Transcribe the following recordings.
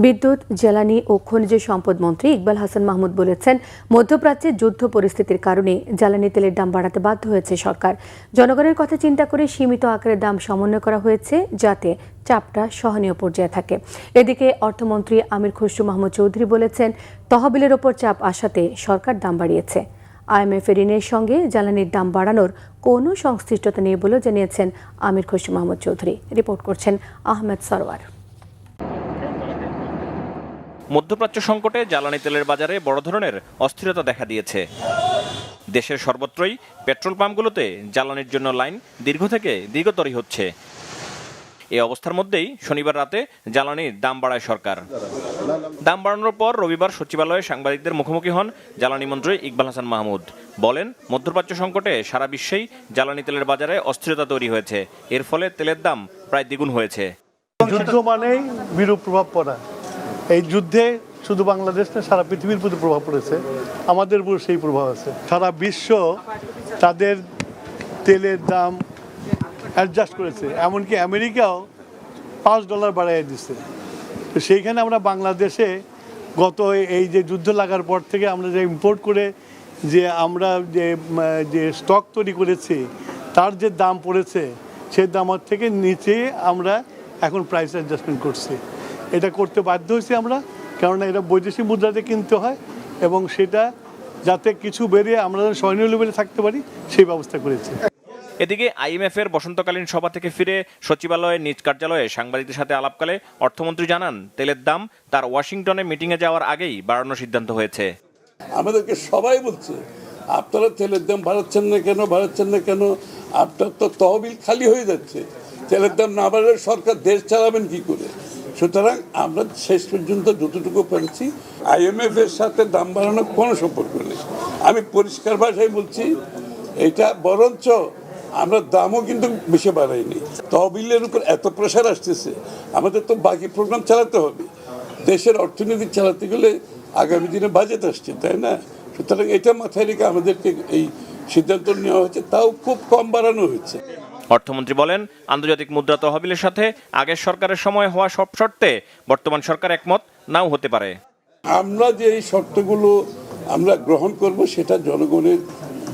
বিদ্যুৎ, জ্বালানি ও খনিজ সম্পদ মন্ত্রী ইকবাল হাসান মাহমুদ বলেছেন, মধ্যপ্রাচ্যে যুদ্ধ পরিস্থিতির কারণে জ্বালানি তেলের দাম বাড়াতে বাধ্য হয়েছে সরকার। জনগণের কথা চিন্তা করে সীমিত আকারে দাম সমন্বয় করা হয়েছে, যাতে চাপটা সহনীয় পর্যায়ে থাকে। এদিকে অর্থমন্ত্রী আমির খসরু মাহমুদ চৌধুরী বলেছেন, তহবিলের ওপর চাপ আসাতে সরকার দাম বাড়িয়েছে। IMF ঋণের সঙ্গে জ্বালানির দাম বাড়ানোর কোনো সংশ্লিষ্টতা নেই বলেও জানিয়েছেন আমির খসরু মাহমুদ চৌধুরী। রিপোর্ট করছেন আহমেদ সরওয়ার। মধ্যপ্রাচ্য সংকটে জ্বালানি তেলের বাজারে বড় ধরনের অস্থিরতা দেখা দিয়েছে। দেশের সর্বত্রই পেট্রোল পাম্পগুলোতে জ্বালানির জন্য লাইন দীর্ঘ থেকে দীর্ঘতরই হচ্ছে। এই অবস্থার মধ্যেই শনিবার রাতে জ্বালানির দাম বাড়ায় সরকার। দাম বাড়ানোর পর রবিবার সচিবালয়ে সাংবাদিকদের মুখোমুখি হন জ্বালানি মন্ত্রী ইকবাল হাসান মাহমুদ। বলেন, মধ্যপ্রাচ্য সংকটে সারা বিশ্বেই জ্বালানি তেলের বাজারে অস্থিরতা তৈরি হয়েছে। এর ফলে তেলের দাম প্রায় দ্বিগুণ হয়েছে। যুদ্ধ মানেই বিরূপ প্রভাব পড়া। এই যুদ্ধে শুধু বাংলাদেশ না, সারা পৃথিবীর প্রতি প্রভাব পড়েছে। আমাদের উপর সেই প্রভাব আছে। সারা বিশ্ব তাদের তেলের দাম অ্যাডজাস্ট করেছে, এমনকি আমেরিকাও $5 বাড়াই দিচ্ছে। তো সেইখানে আমরা বাংলাদেশে গত এই যে যুদ্ধ লাগার পর থেকে আমরা যে ইম্পোর্ট করে যে আমরা যে স্টক তৈরি করেছি, তার যে দাম পড়েছে সেই দামের থেকে নিচে আমরা এখন প্রাইস অ্যাডজাস্টমেন্ট করছি। এটা করতে বাধ্য হয়েছি আমরা, কেননা এটা বৈদেশিক মুদ্রাতে কিনতে হয় এবং সেটা যাতে কিছু বেরিয়ে আমরা সহনীয় লেভেলে থাকতে পারি সেই ব্যবস্থা করেছি। এদিকে IMF এর বসন্তকালীন সভা থেকে ফিরে সচিবালয়ে নিজ কার্যালয়ে সাংবাদিকদের সাথে আলাপকালে অর্থমন্ত্রী জানান, তেলের দাম তার ওয়াশিংটনে মিটিংয়ে যাওয়ার আগেই বাড়ানোর সিদ্ধান্ত হয়েছে। আমাদেরকে সবাই বলছে, আপনারা তেলের দাম বাড়াচ্ছেন না কেন, আপনার তো তহবিল খালি হয়ে যাচ্ছে। তেলের দাম না বাড়লে সরকার দেশ চালাবেন কি করে? সুতরাং আমরা শেষ পর্যন্ত যতটুকু পেরেছি, IMF এর সাথে দাম বাড়ানোর কোনো সম্পর্ক নেই। আমি পরিষ্কার ভাষায় বলছি, এটা বরঞ্চ আমরা দামও কিন্তু বেশি বাড়াইনি। তহবিলের উপর এত প্রেশার আসতেছে, আমাদের তো বাকি প্রোগ্রাম চালাতে হবে। দেশের অর্থনীতি চালাতে গেলে আগামী দিনে বাজেট আসছে, তাই না? সুতরাং এটা মাথায় রেখে আমাদেরকে এই সিদ্ধান্ত নেওয়া হয়েছে, তাও খুব কম বাড়ানো হয়েছে। অর্থমন্ত্রী বলেন, আন্তর্জাতিক মুদ্রা তহবিলের সাথে আগের সরকারের সময় হওয়া সব শর্তে বর্তমান সরকার একমত নাও হতে পারে। আমরা যে এই শর্তগুলো আমরা গ্রহণ করব, সেটা জনগণের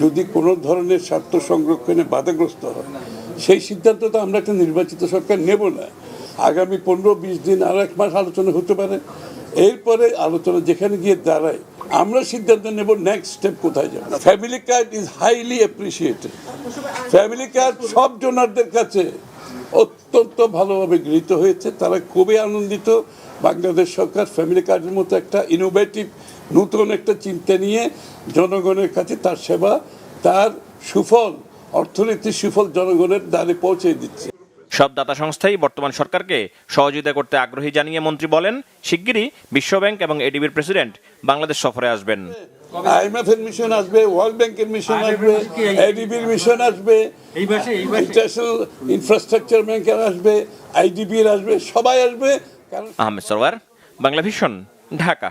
যদি কোনো ধরনের স্বার্থ সংরক্ষণে বাধাগ্রস্ত হয়, সেই সিদ্ধান্ত তো আমরা একটা নির্বাচিত সরকার নেব না। আগামী 15-20 দিন আর 1 মাস আলোচনা হতে পারে। এরপরে আলোচনা যেখানে গিয়ে দাঁড়ায়, আমরা সিদ্ধান্ত নেব নেক্সট স্টেপ কোথায় যাবে। Family card is highly appreciated. Family card সব ডোনারদের কাছে অত্যন্ত ভালোভাবে গৃহীত হয়েছে। তারা খুবই আনন্দিত। বাংলাদেশ সরকার ফ্যামিলি কার্ডের মতো একটা ইনোভেটিভ নতুন একটা চিন্তা নিয়ে জনগণের কাছে তার সেবা, তার সুফল, অর্থনীতির সুফল জনগণের দ্বারে পৌঁছে দিচ্ছে। সব দাতা সংস্থাই বর্তমান সরকারকে সহযোগিতা করতে আগ্রহী জানিয়ে মন্ত্রী বলেন, শিগগিরই বিশ্বব্যাংক এবং ADBর প্রেসিডেন্ট বাংলাদেশ সফরে আসবেন। IMF এর মিশন আসবে, ওয়ার্ল্ড ব্যাংকের মিশন আসবে, ADBর মিশন আসবে, ইন্টারন্যাশনাল ইনফ্রাস্ট্রাকচার ব্যাংকের আসবে, IDBর আসবে, সবাই আসবে। আহমেদ সরওয়ার, বাংলা ভিশন, ঢাকা।